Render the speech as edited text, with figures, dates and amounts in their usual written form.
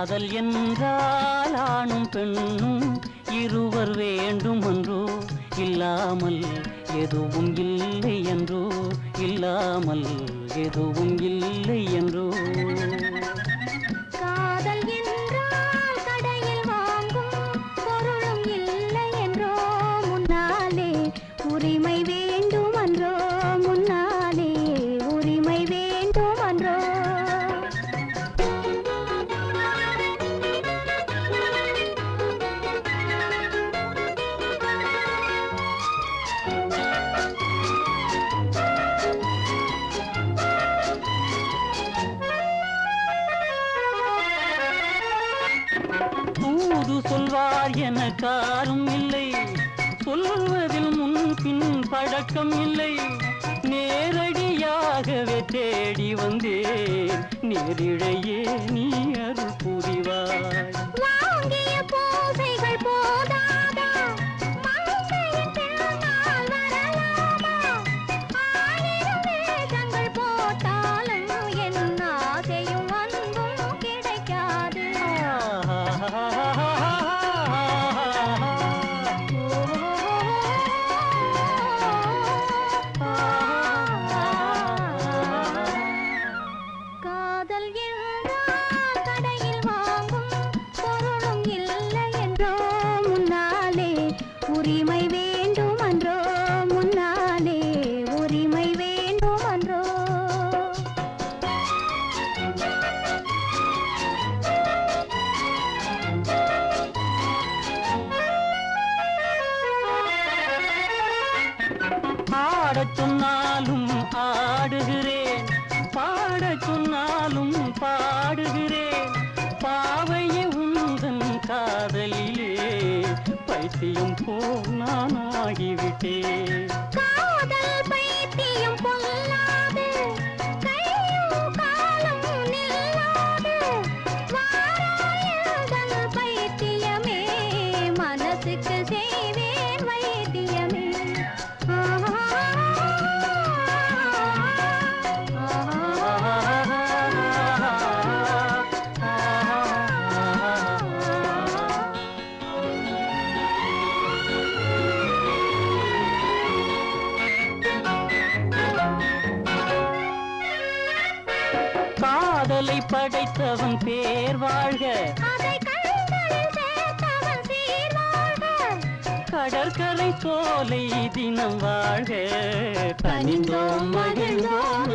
காதல் என்றால் ஆணும் பெண்ணும் இருவர் வேண்டும் என்றோ, இல்லாமல் எதுவும் இல்லை என்றோ, இல்லாமல் எதுவும் இல்லை என்றோ. காதல் என்றால் கடையில் வாங்கும் பொருளும் இல்லை என்றோ, முன்னாலே உரிமை வேண்டும் என்றோ, முன்னாலே உரிமை வேண்டும் என்றோ. தூது சொல்வார் என காரும் இல்லை, சொல்வதில் முன்பின் பழக்கம் இல்லை. நேரடியாகவே தேடி வந்தேன், நேரிழையே நீ அருள் புரிவாய். வாங்கிய பூசைகள் போதாதா, மங்கையின் பின்னால் வரலாமா? ஆயிரம் வேஷங்கள் போட்டாலும் என் ஆசையும் அன்பும் கிடைக்காது. காதல் என்றால் கடையில் வாங்கும் பொருளும் இல்லை என்றோ, முன்னாலே உரிமை வேண்டும் என்றோ, முன்னாலே உரிமை வேண்டும் என்றோ. ஆடச் சொன்னாலும் ஆடுகிறேன், பாடச் சொன்னாலும் பாடுகிறேன். பாவையே உந்தன் காதலிலே பைத்தியம் போல் நான் ஆகிவிட்டேன். காதல் பைத்தியம் பொல்லாது, கையும் காலும் நில்லாது. வாராயதன் பைத்தியமே, மனசுக்கு செய்வேன் வைத்தியமே. காதலை படைத்தவன் பேர் வாழ்க, அதை கண்களில் சேர்த்தவன் சீர் வாழ்க. கடற்கரை சோலை தினம் வாழ்க. தனிந்தோம் மகிழ்ந்தோம்